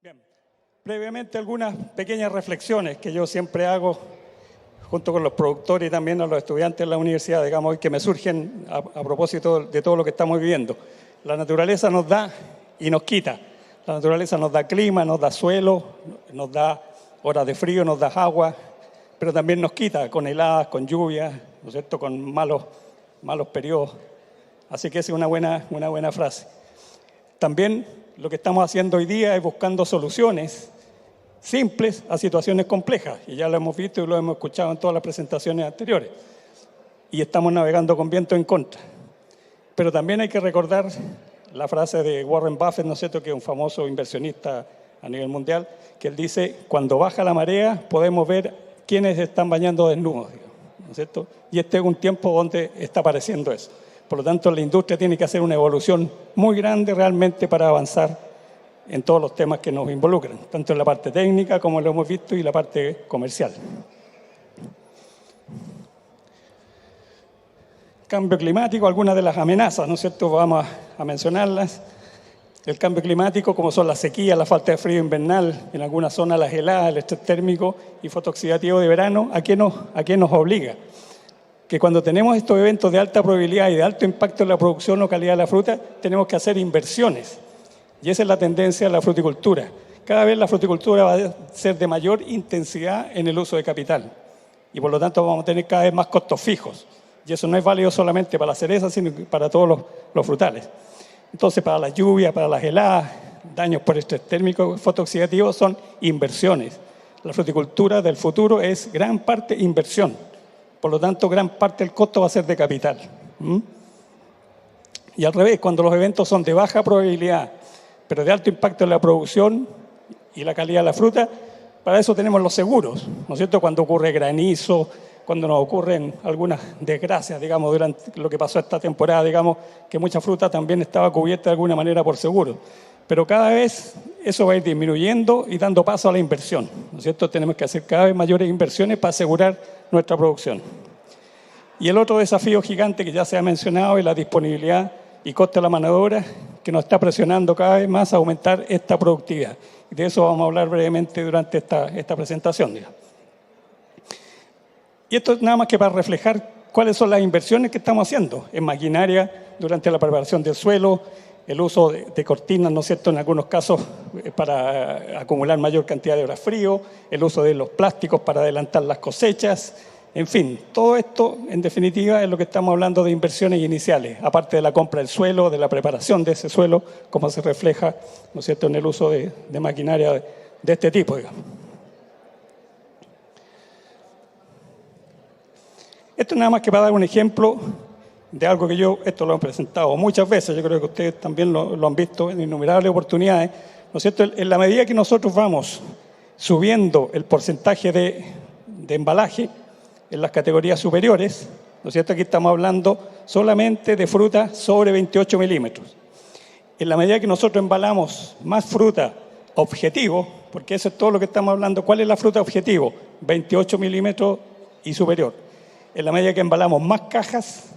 Bien, brevemente algunas pequeñas reflexiones que yo siempre hago junto con los productores y también a los estudiantes de la universidad, digamos, que me surgen a propósito de todo lo que estamos viviendo. La naturaleza nos da y nos quita. La naturaleza nos da clima, nos da suelo, nos da horas de frío, nos da agua, pero también nos quita con heladas, con lluvias, ¿no es cierto?, con malos periodos. Así que esa es una buena frase. También lo que estamos haciendo hoy día es buscando soluciones simples a situaciones complejas, y ya lo hemos visto y lo hemos escuchado en todas las presentaciones anteriores, y estamos navegando con viento en contra. Pero también hay que recordar la frase de Warren Buffett, ¿no es cierto?, que es un famoso inversionista a nivel mundial, que él dice: cuando baja la marea podemos ver quiénes están bañando desnudos, ¿no es cierto? Y este es un tiempo donde está apareciendo eso. Por lo tanto, la industria tiene que hacer una evolución muy grande realmente para avanzar en todos los temas que nos involucran, tanto en la parte técnica, como lo hemos visto, y la parte comercial. Cambio climático, algunas de las amenazas, ¿no es cierto?, vamos a mencionarlas. El cambio climático, como son la sequía, la falta de frío invernal, en algunas zonas las heladas, el estrés térmico y fotooxidativo de verano, ¿a qué nos obliga? Que cuando tenemos estos eventos de alta probabilidad y de alto impacto en la producción o calidad de la fruta, tenemos que hacer inversiones. Y esa es la tendencia de la fruticultura. Cada vez la fruticultura va a ser de mayor intensidad en el uso de capital. Y por lo tanto vamos a tener cada vez más costos fijos. Y eso no es válido solamente para las cerezas, sino para todos los frutales. Entonces, para las lluvias, para las heladas, daños por estrés térmico, fotooxidativo, son inversiones. La fruticultura del futuro es gran parte inversión. Por lo tanto, gran parte del costo va a ser de capital. Y al revés, cuando los eventos son de baja probabilidad, pero de alto impacto en la producción y la calidad de la fruta, para eso tenemos los seguros, ¿no es cierto? Cuando ocurre granizo, cuando nos ocurren algunas desgracias, digamos, durante lo que pasó esta temporada, digamos, que mucha fruta también estaba cubierta de alguna manera por seguro. Pero cada vez eso va a ir disminuyendo y dando paso a la inversión, ¿no es cierto? Tenemos que hacer cada vez mayores inversiones para asegurar nuestra producción. Y el otro desafío gigante que ya se ha mencionado es la disponibilidad y coste de la mano de obra, que nos está presionando cada vez más a aumentar esta productividad. Y de eso vamos a hablar brevemente durante esta presentación, digamos. Y esto es nada más que para reflejar cuáles son las inversiones que estamos haciendo en maquinaria durante la preparación del suelo, el uso de cortinas, ¿no es cierto?, en algunos casos para acumular mayor cantidad de horas frío, el uso de los plásticos para adelantar las cosechas. En fin, todo esto, en definitiva, es lo que estamos hablando de inversiones iniciales, aparte de la compra del suelo, de la preparación de ese suelo, como se refleja, ¿no es cierto?, en el uso de maquinaria de este tipo, digamos. Esto nada más que para dar un ejemplo de algo que esto lo he presentado muchas veces, yo creo que ustedes también lo han visto en innumerables oportunidades, ¿no es cierto? En la medida que nosotros vamos subiendo el porcentaje de embalaje en las categorías superiores, ¿no es cierto? Aquí estamos hablando solamente de fruta sobre 28 milímetros. En la medida que nosotros embalamos más fruta objetivo, porque eso es todo lo que estamos hablando, ¿cuál es la fruta objetivo? 28 milímetros y superior. En la medida que embalamos más cajas,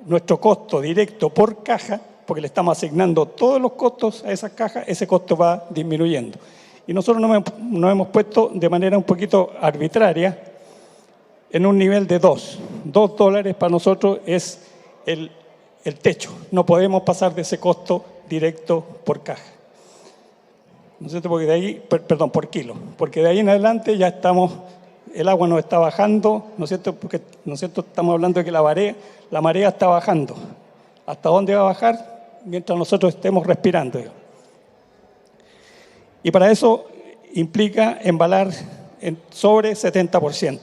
nuestro costo directo por caja, porque le estamos asignando todos los costos a esas cajas, ese costo va disminuyendo. Y nosotros nos hemos puesto de manera un poquito arbitraria en un nivel de $2 para nosotros es el techo. No podemos pasar de ese costo directo por caja. ¿No es cierto? Porque de ahí, perdón, por kilo. Porque de ahí en adelante ya el agua nos está bajando, ¿no es cierto? Porque, ¿no es cierto?, estamos hablando de que la marea está bajando. ¿Hasta dónde va a bajar? Mientras nosotros estemos respirando. Y para eso implica embalar sobre 70%.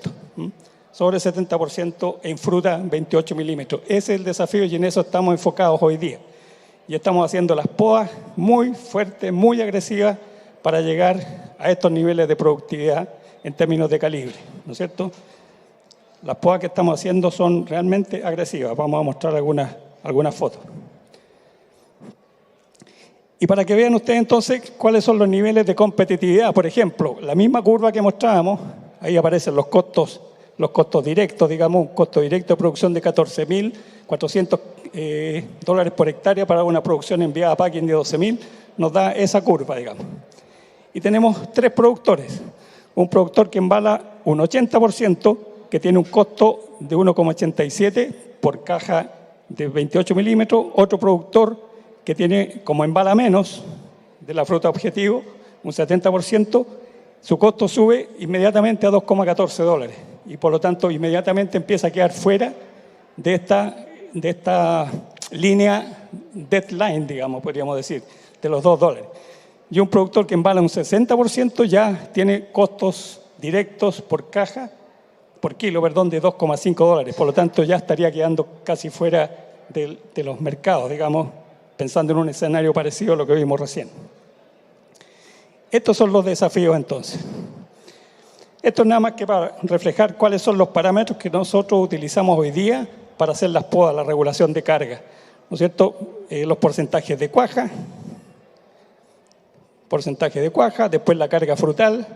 Sobre 70% en fruta 28 milímetros. Ese es el desafío y en eso estamos enfocados hoy día. Y estamos haciendo las podas muy fuertes, muy agresivas para llegar a estos niveles de productividad en términos de calibre, ¿no es cierto? Las podas que estamos haciendo son realmente agresivas. Vamos a mostrar algunas fotos. Y para que vean ustedes entonces cuáles son los niveles de competitividad. Por ejemplo, la misma curva que mostrábamos, ahí aparecen los costos directos, digamos, un costo directo de producción de $14.400 por hectárea para una producción enviada a packing de 12.000, nos da esa curva, digamos. Y tenemos tres productores. Un productor que embala un 80%, que tiene un costo de 1,87 por caja de 28 milímetros. Otro productor que tiene, como embala menos de la fruta objetivo, un 70%, su costo sube inmediatamente a $2,14. Y por lo tanto, inmediatamente empieza a quedar fuera de esta línea deadline, digamos, podríamos decir, de los $2. Y un productor que embala un 60% ya tiene costos directos por caja, por kilo, perdón, de $2,5. Por lo tanto, ya estaría quedando casi fuera de los mercados, digamos, pensando en un escenario parecido a lo que vimos recién. Estos son los desafíos entonces. Esto es nada más que para reflejar cuáles son los parámetros que nosotros utilizamos hoy día para hacer las podas, la regulación de carga. ¿No es cierto? Los porcentajes de cuaja, después la carga frutal,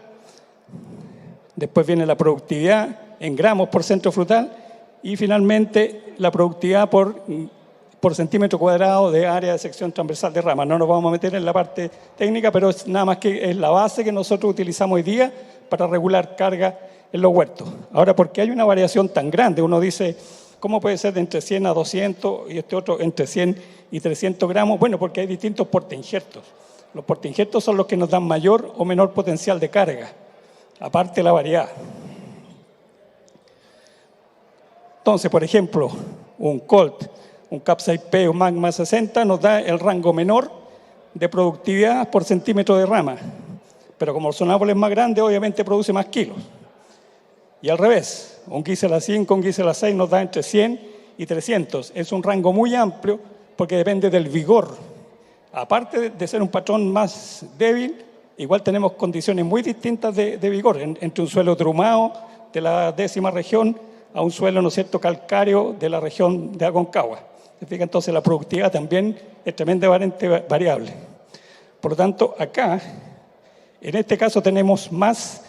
después viene la productividad en gramos por centro frutal y finalmente la productividad por centímetro cuadrado de área de sección transversal de rama. No nos vamos a meter en la parte técnica, pero es nada más que es la base que nosotros utilizamos hoy día para regular carga en los huertos. Ahora, ¿por qué hay una variación tan grande? Uno dice, ¿cómo puede ser de entre 100 a 200 y este otro entre 100 y 300 gramos? Bueno, porque hay distintos portainjertos. Los portainjertos son los que nos dan mayor o menor potencial de carga, aparte de la variedad. Entonces, por ejemplo, un Colt, un Capside P, un Magma 60 nos da el rango menor de productividad por centímetro de rama. Pero como son árboles más grandes, obviamente produce más kilos. Y al revés, un Gisela 5, un Gisela 6 nos da entre 100 y 300. Es un rango muy amplio porque depende del vigor. Aparte de ser un patrón más débil, igual tenemos condiciones muy distintas de vigor, entre un suelo trumado de la 10ª región a un suelo, ¿no es cierto?, calcáreo de la región de Aconcagua. ¿Se fija? Entonces la productividad también es tremendamente variable. Por lo tanto, acá, en este caso, tenemos más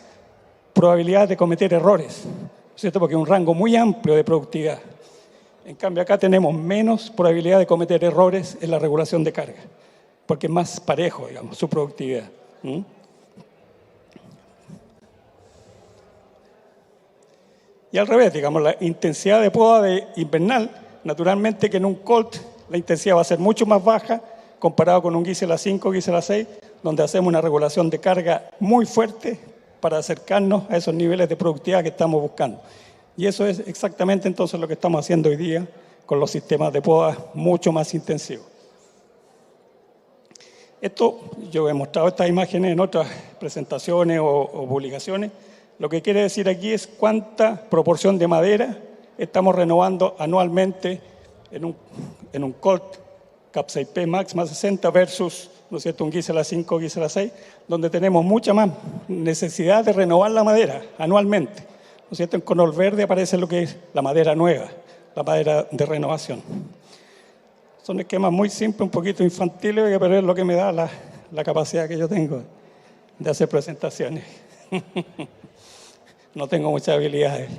probabilidad de cometer errores, ¿no es cierto?, porque es un rango muy amplio de productividad. En cambio, acá tenemos menos probabilidad de cometer errores en la regulación de carga, porque es más parejo, digamos, su productividad. Y al revés, digamos, la intensidad de poda de invernal, naturalmente que en un Colt la intensidad va a ser mucho más baja comparado con un Gisela 5, Gisela 6, donde hacemos una regulación de carga muy fuerte para acercarnos a esos niveles de productividad que estamos buscando. Y eso es exactamente entonces lo que estamos haciendo hoy día con los sistemas de poda mucho más intensivos. Esto, yo he mostrado estas imágenes en otras presentaciones o publicaciones. Lo que quiere decir aquí es cuánta proporción de madera estamos renovando anualmente en un Colt Capside P Max más 60 versus, ¿no es cierto?, un Gisela 5, Gisela 6, donde tenemos mucha más necesidad de renovar la madera anualmente. ¿No es cierto? En color verde aparece lo que es la madera nueva, la madera de renovación. Son esquemas muy simples, un poquito infantiles, pero es lo que me da la capacidad que yo tengo de hacer presentaciones. No tengo muchas habilidades.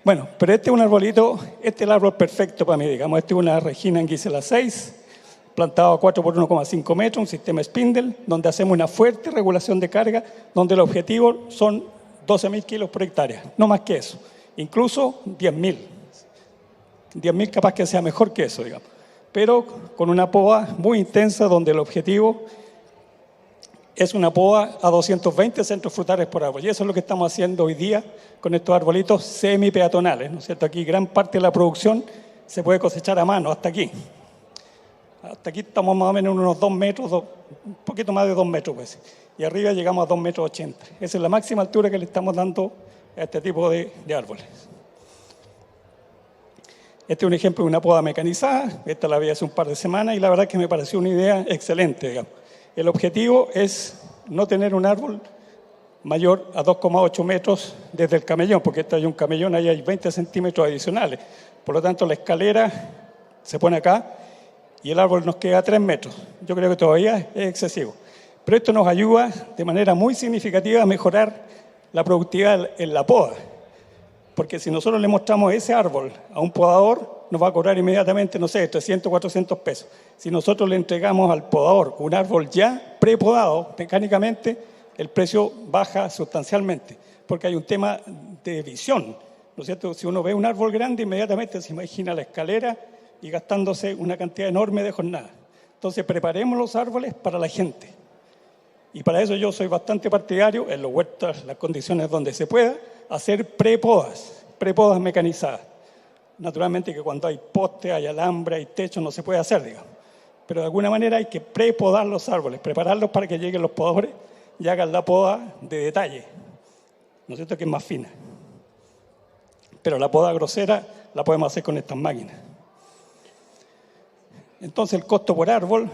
Bueno, pero este es un arbolito, este es el árbol perfecto para mí, digamos. Este es una Regina en Gisela 6, plantado a 4 por 1,5 metros, un sistema spindle, donde hacemos una fuerte regulación de carga, donde el objetivo son 12.000 kilos por hectárea, no más que eso. Incluso 10.000. 10.000 capaz que sea mejor que eso, digamos. Pero con una poda muy intensa, donde el objetivo es una poda a 220 centros frutales por árbol. Y eso es lo que estamos haciendo hoy día con estos arbolitos semi-peatonales, ¿no es cierto? Aquí gran parte de la producción se puede cosechar a mano, hasta aquí. Hasta aquí estamos más o menos en unos 2 metros, un poquito más de 2 metros, pues. Y arriba llegamos a 2,80 metros. Esa es la máxima altura que le estamos dando a este tipo de árboles. Este es un ejemplo de una poda mecanizada. Esta la vi hace un par de semanas y la verdad es que me pareció una idea excelente, digamos. El objetivo es no tener un árbol mayor a 2,8 metros desde el camellón, porque este hay un camellón, ahí hay 20 centímetros adicionales. Por lo tanto, la escalera se pone acá y el árbol nos queda a 3 metros. Yo creo que todavía es excesivo. Pero esto nos ayuda de manera muy significativa a mejorar la productividad en la poda. Porque si nosotros le mostramos ese árbol a un podador, nos va a cobrar inmediatamente, no sé, 300, 400 pesos. Si nosotros le entregamos al podador un árbol ya prepodado mecánicamente, el precio baja sustancialmente, porque hay un tema de visión, ¿no es cierto? Si uno ve un árbol grande, inmediatamente se imagina la escalera y gastándose una cantidad enorme de jornada. Entonces, preparemos los árboles para la gente. Y para eso yo soy bastante partidario, en los huertos, las condiciones donde se pueda, hacer prepodas mecanizadas. Naturalmente que cuando hay poste, hay alambre, hay techo, no se puede hacer, digamos. Pero de alguna manera hay que prepodar los árboles, prepararlos para que lleguen los podadores y hagan la poda de detalle, ¿no es cierto?, que es más fina. Pero la poda grosera la podemos hacer con estas máquinas. Entonces el costo por árbol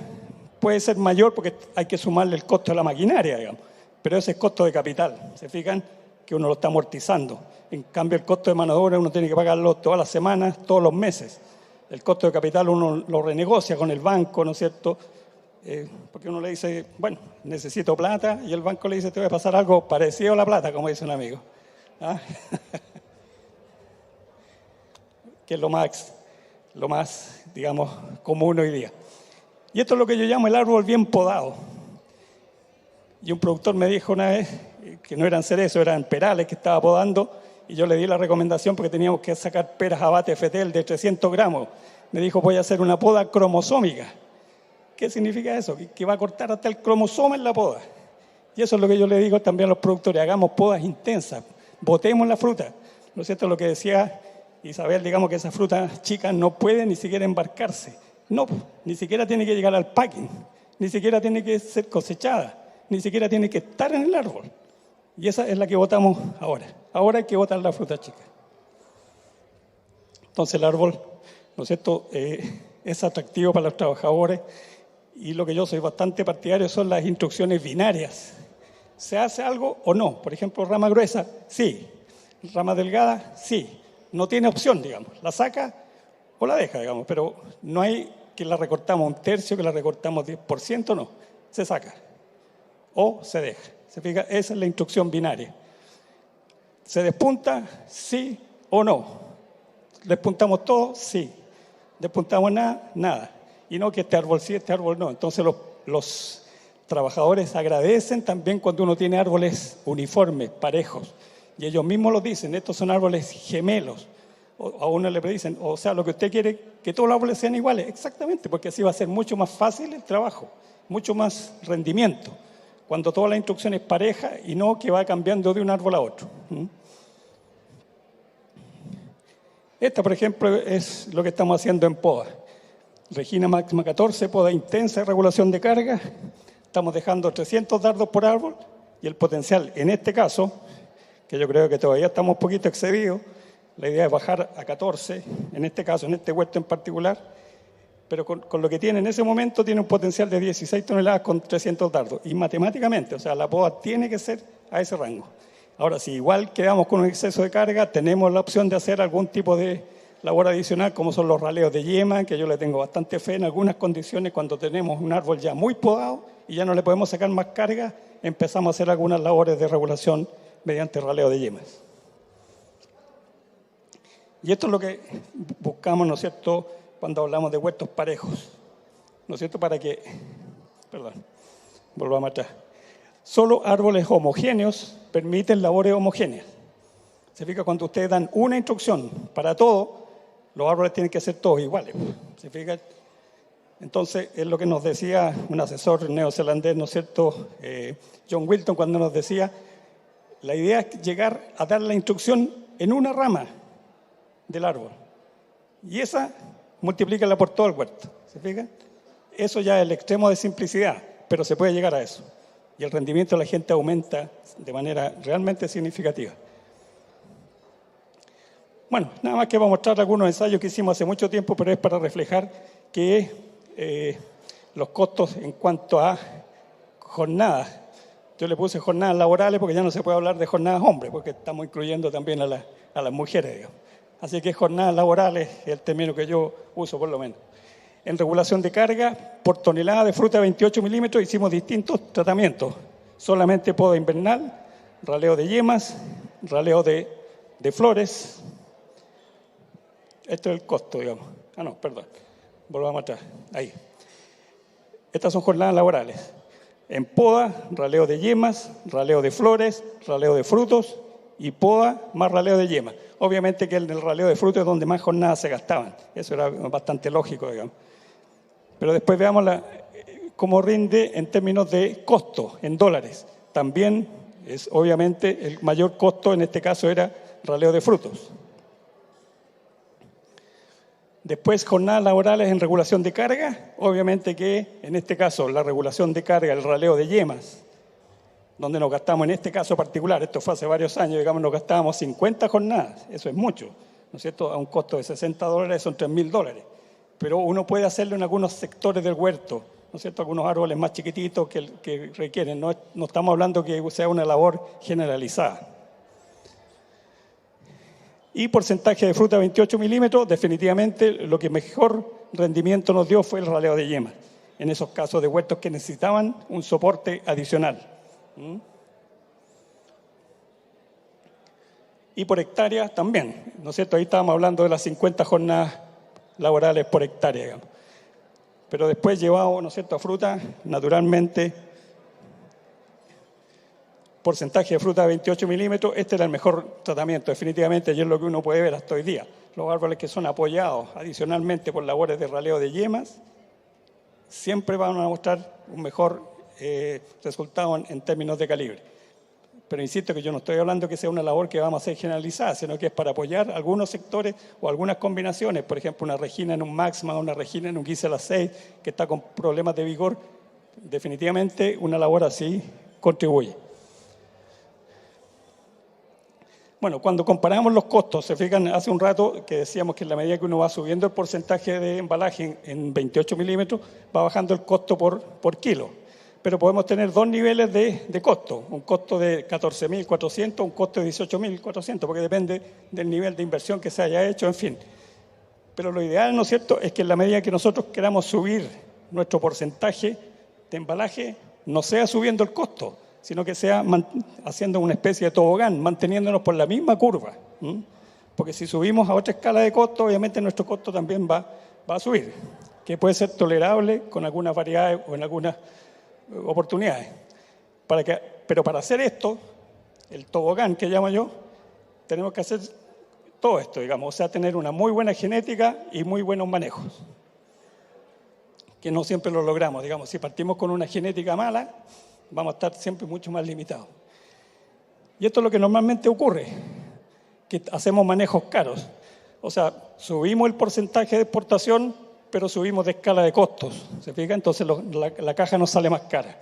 puede ser mayor porque hay que sumarle el costo de la maquinaria, digamos. Pero ese es costo de capital. ¿Se fijan? Que uno lo está amortizando. En cambio, el costo de mano de obra uno tiene que pagarlo todas las semanas, todos los meses. El costo de capital uno lo renegocia con el banco, ¿no es cierto? Porque uno le dice, bueno, necesito plata, y el banco le dice, te voy a pasar algo parecido a la plata, como dice un amigo. ¿Ah? Que es lo más, digamos, común hoy día. Y esto es lo que yo llamo el árbol bien podado. Y un productor me dijo una vez que no eran cerezos, eran perales que estaba podando, y yo le di la recomendación porque teníamos que sacar peras abate fetel de 300 gramos. Me dijo, voy a hacer una poda cromosómica. ¿Qué significa eso? Que va a cortar hasta el cromosoma en la poda. Y eso es lo que yo le digo también a los productores, hagamos podas intensas, botemos la fruta. ¿No es cierto? Lo que decía Isabel, digamos que esas frutas chicas no pueden ni siquiera embarcarse. No, ni siquiera tiene que llegar al packing, ni siquiera tiene que ser cosechada, ni siquiera tiene que estar en el árbol. Y esa es la que botamos ahora. Ahora hay que botar la fruta chica. Entonces el árbol, ¿no es cierto?, es atractivo para los trabajadores, y lo que yo soy bastante partidario son las instrucciones binarias. ¿Se hace algo o no? Por ejemplo, rama gruesa, sí. Rama delgada, sí. No tiene opción, digamos. La saca o la deja, digamos, pero no hay que la recortamos un tercio, que la recortamos 10%, no. Se saca o se deja. ¿Se fija? Esa es la instrucción binaria. ¿Se despunta? Sí o no. ¿Despuntamos todo? Sí. ¿Despuntamos nada? Nada. Y no que este árbol sí, este árbol no. Entonces los trabajadores agradecen también cuando uno tiene árboles uniformes, parejos. Y ellos mismos lo dicen, estos son árboles gemelos. A uno le dicen, o sea, lo que usted quiere, que todos los árboles sean iguales. Exactamente, porque así va a ser mucho más fácil el trabajo, mucho más rendimiento, cuando toda la instrucción es pareja y no que va cambiando de un árbol a otro. Esta, por ejemplo, es lo que estamos haciendo en poda. Regina máxima 14, poda intensa de regulación de carga. Estamos dejando 300 dardos por árbol y el potencial, en este caso, que yo creo que todavía estamos un poquito excedidos, la idea es bajar a 14, en este caso, en este huerto en particular, pero con lo que tiene en ese momento tiene un potencial de 16 toneladas con 300 dardos. Y matemáticamente, o sea, la poda tiene que ser a ese rango. Ahora, si igual quedamos con un exceso de carga, tenemos la opción de hacer algún tipo de labor adicional, como son los raleos de yema, que yo le tengo bastante fe en algunas condiciones. Cuando tenemos un árbol ya muy podado y ya no le podemos sacar más carga, empezamos a hacer algunas labores de regulación mediante raleo de yemas. Y esto es lo que buscamos, ¿no es cierto?, cuando hablamos de huertos parejos, ¿no es cierto?, para que, volvamos atrás. Solo árboles homogéneos permiten labores homogéneas. Se fija, cuando ustedes dan una instrucción para todo, los árboles tienen que ser todos iguales. Se fija. Entonces, es lo que nos decía un asesor neozelandés, ¿no es cierto?, John Wilton, cuando nos decía, la idea es llegar a dar la instrucción en una rama del árbol. Y esa, multiplícala por todo el huerto. ¿Se fijan? Eso ya es el extremo de simplicidad, pero se puede llegar a eso. Y el rendimiento de la gente aumenta de manera realmente significativa. Bueno, nada más que voy a mostrar algunos ensayos que hicimos hace mucho tiempo, pero es para reflejar que los costos en cuanto a jornadas. Yo le puse jornadas laborales porque ya no se puede hablar de jornadas hombres, porque estamos incluyendo también a las mujeres, digamos. Así que jornadas laborales es el término que yo uso, por lo menos. En regulación de carga, por tonelada de fruta de 28 milímetros hicimos distintos tratamientos. Solamente poda invernal, raleo de yemas, raleo de flores. Esto es el costo, digamos. Volvamos atrás. Ahí. Estas son jornadas laborales. en poda, raleo de yemas, raleo de flores, raleo de frutos y poda más raleo de yemas. Obviamente que en el raleo de frutos es donde más jornadas se gastaban. Eso era bastante lógico, digamos. Pero después veamos cómo rinde en términos de costo, en dólares. También es, obviamente, el mayor costo en este caso era raleo de frutos. Después, jornadas laborales en regulación de carga. Obviamente que, en este caso, la regulación de carga, el raleo de yemas, donde nos gastamos, en este caso particular, esto fue hace varios años, digamos, nos gastábamos 50 jornadas. Eso es mucho, ¿no es cierto? A un costo de $60 son $3.000. Pero uno puede hacerlo en algunos sectores del huerto, ¿no es cierto? Algunos árboles más chiquititos que requieren. No estamos hablando que sea una labor generalizada. Y porcentaje de fruta 28 milímetros, definitivamente lo que mejor rendimiento nos dio fue el raleo de yemas, en esos casos de huertos que necesitaban un soporte adicional. Y por hectárea también, ¿no es cierto? Ahí estábamos hablando de las 50 jornadas laborales por hectárea, digamos. Pero después llevado, ¿no es cierto?, a fruta, naturalmente, porcentaje de fruta de 28 milímetros, este era el mejor tratamiento, definitivamente, y es lo que uno puede ver hasta hoy día. Los árboles que son apoyados adicionalmente por labores de raleo de yemas, siempre van a mostrar un mejor resultado en términos de calibre. Pero insisto que yo no estoy hablando que sea una labor que vamos a hacer generalizada, sino que es para apoyar algunos sectores o algunas combinaciones. Por ejemplo, una regina en un máxima, una regina en un Gisela 6, que está con problemas de vigor. Definitivamente una labor así contribuye. Bueno, cuando comparamos los costos, se fijan, hace un rato que decíamos que en la medida que uno va subiendo el porcentaje de embalaje en 28 milímetros, va bajando el costo por kilo. Pero podemos tener dos niveles de costo, un costo de 14.400, un costo de 18.400, porque depende del nivel de inversión que se haya hecho, en fin. Pero lo ideal, ¿no es cierto?, es que en la medida que nosotros queramos subir nuestro porcentaje de embalaje, no sea subiendo el costo, sino que sea haciendo una especie de tobogán, manteniéndonos por la misma curva. Porque si subimos a otra escala de costo, obviamente nuestro costo también va a subir, que puede ser tolerable con algunas variedades o en algunas oportunidades. Pero para hacer esto, el tobogán que llamo yo, tenemos que hacer todo esto, digamos, o sea, tener una muy buena genética y muy buenos manejos, que no siempre lo logramos. Digamos, si partimos con una genética mala, vamos a estar siempre mucho más limitados. Y esto es lo que normalmente ocurre, que hacemos manejos caros. O sea, subimos el porcentaje de exportación, pero subimos de escala de costos, ¿se fija? Entonces la caja nos sale más cara.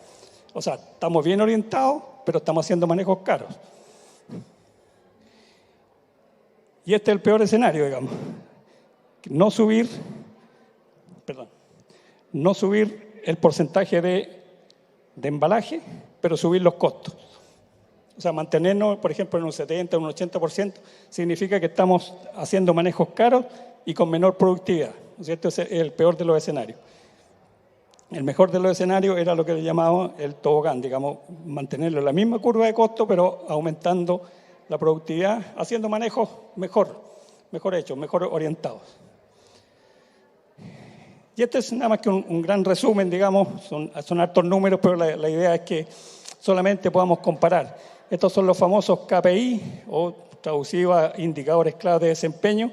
O sea, estamos bien orientados, pero estamos haciendo manejos caros. Y este es el peor escenario, digamos. No subir el porcentaje de embalaje, pero subir los costos. O sea, mantenernos, por ejemplo, en un 70, un 80%, significa que estamos haciendo manejos caros y con menor productividad, ¿no es cierto? Ese es el peor de los escenarios. El mejor de los escenarios era lo que le llamamos el tobogán, digamos, mantenerlo en la misma curva de costo, pero aumentando la productividad, haciendo manejos mejor hechos, mejor orientados. Y este es nada más que un gran resumen, digamos, son hartos números, pero la idea es que solamente podamos comparar. Estos son los famosos KPI, o traducido a indicadores clave de desempeño,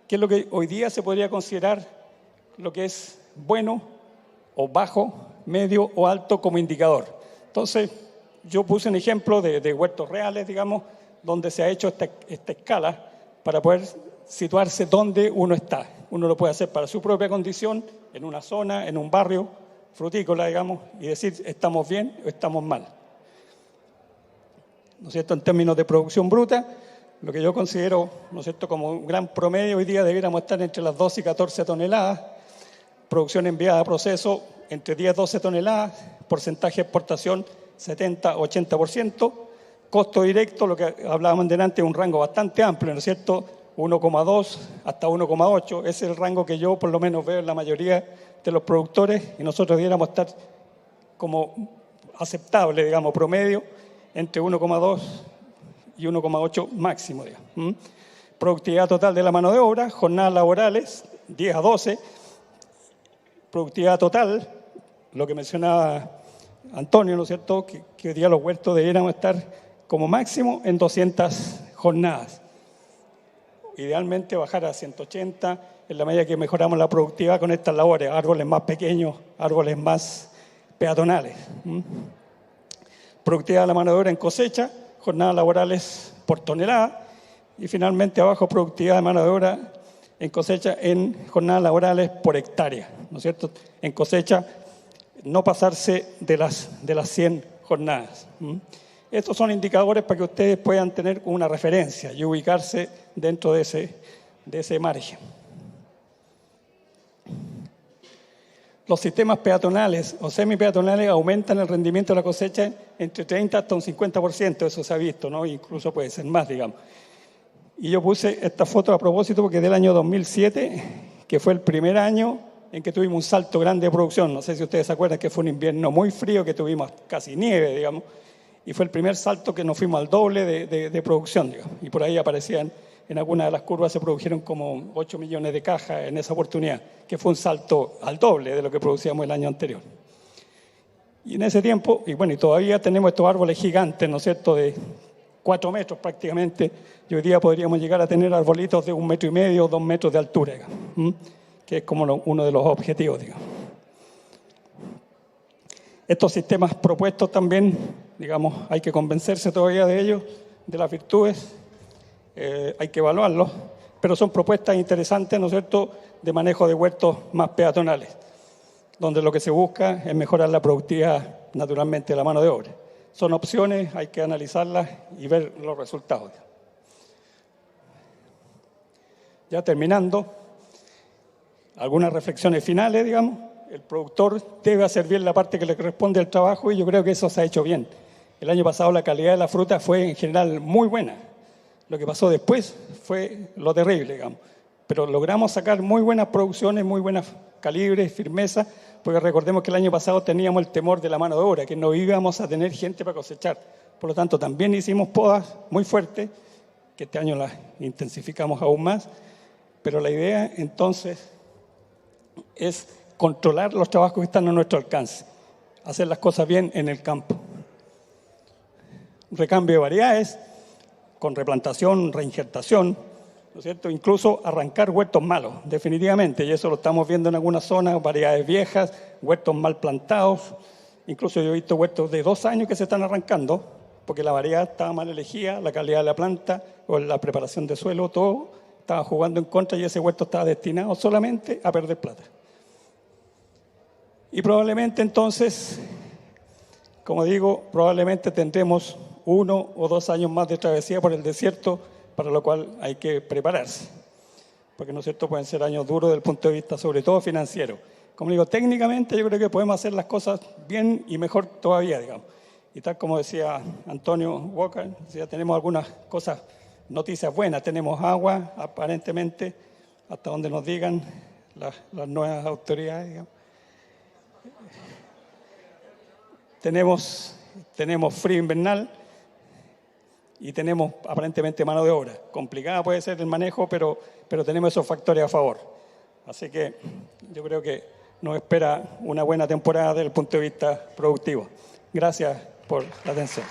que es lo que hoy día se podría considerar lo que es bueno o bajo, medio o alto como indicador. Entonces, yo puse un ejemplo de huertos reales, digamos, donde se ha hecho esta escala para poder situarse donde uno está. Uno lo puede hacer para su propia condición, en una zona, en un barrio frutícola, digamos, y decir, ¿estamos bien o estamos mal? ¿No es cierto? En términos de producción bruta, lo que yo considero, ¿no es cierto?, como un gran promedio, hoy día debiéramos estar entre las 12 y 14 toneladas, producción enviada a proceso entre 10 y 12 toneladas, porcentaje de exportación 70-80%, costo directo, lo que hablábamos delante, un rango bastante amplio, ¿no es cierto?, 1,2 hasta 1,8, ese es el rango que yo por lo menos veo en la mayoría de los productores, y nosotros debiéramos estar como aceptable, digamos, promedio, entre 1,2 y 1,8 máximo, digamos. Productividad total de la mano de obra, jornadas laborales, 10 a 12, productividad total, lo que mencionaba Antonio, ¿no es cierto?, que hoy día los huertos deberíamos estar como máximo en 200 jornadas. Idealmente bajar a 180 en la medida que mejoramos la productividad con estas labores, árboles más pequeños, árboles más peatonales. Productividad de la mano de obra en cosecha, jornadas laborales por tonelada y finalmente abajo productividad de mano de obra en cosecha en jornadas laborales por hectárea, ¿no es cierto? En cosecha no pasarse de las 100 jornadas. Estos son indicadores para que ustedes puedan tener una referencia y ubicarse dentro de ese margen. Los sistemas peatonales o semipeatonales aumentan el rendimiento de la cosecha entre 30 hasta un 50%, eso se ha visto, ¿no? Incluso puede ser más, digamos. Y yo puse esta foto a propósito porque del año 2007, que fue el primer año en que tuvimos un salto grande de producción. No sé si ustedes se acuerdan que fue un invierno muy frío, que tuvimos casi nieve, digamos, y fue el primer salto que nos fuimos al doble de producción, digamos. Y por ahí aparecían, en algunas de las curvas se produjeron como 8 millones de cajas en esa oportunidad, que fue un salto al doble de lo que producíamos el año anterior. Y en ese tiempo, y bueno, y todavía tenemos estos árboles gigantes, ¿no es cierto?, de 4 metros prácticamente, y hoy día podríamos llegar a tener arbolitos de 1,5 metros o 2 metros de altura, digamos, que es como uno de los objetivos, digamos. Estos sistemas propuestos también, digamos, hay que convencerse todavía de ellos, de las virtudes, hay que evaluarlos, pero son propuestas interesantes, ¿no es cierto?, de manejo de huertos más peatonales, donde lo que se busca es mejorar la productividad, naturalmente, de la mano de obra. Son opciones, hay que analizarlas y ver los resultados. Ya terminando, algunas reflexiones finales, digamos. El productor debe hacer bien la parte que le corresponde al trabajo y yo creo que eso se ha hecho bien. El año pasado la calidad de la fruta fue en general muy buena. Lo que pasó después fue lo terrible, digamos. Pero logramos sacar muy buenas producciones, muy buenas calibres, firmeza, porque recordemos que el año pasado teníamos el temor de la mano de obra, que no íbamos a tener gente para cosechar. Por lo tanto, también hicimos podas muy fuertes, que este año las intensificamos aún más, pero la idea entonces es controlar los trabajos que están a nuestro alcance, hacer las cosas bien en el campo. Recambio de variedades, con replantación, reinjertación, ¿no es cierto? Incluso arrancar huertos malos, definitivamente, y eso lo estamos viendo en algunas zonas, variedades viejas, huertos mal plantados, incluso yo he visto huertos de 2 años que se están arrancando, porque la variedad estaba mal elegida, la calidad de la planta o la preparación de suelo, todo estaba jugando en contra y ese huerto estaba destinado solamente a perder plata. Y probablemente entonces, como digo, probablemente tendremos 1 o 2 años más de travesía por el desierto, para lo cual hay que prepararse. Porque, ¿no es cierto?, pueden ser años duros desde el punto de vista, sobre todo financiero. Como digo, técnicamente yo creo que podemos hacer las cosas bien y mejor todavía, digamos. Y tal como decía Antonio Walker, ya tenemos algunas cosas, noticias buenas. Tenemos agua, aparentemente, hasta donde nos digan las nuevas autoridades, digamos. Tenemos frío invernal y tenemos aparentemente mano de obra. Complicada puede ser el manejo, pero tenemos esos factores a favor. Así que yo creo que nos espera una buena temporada desde el punto de vista productivo. Gracias por la atención.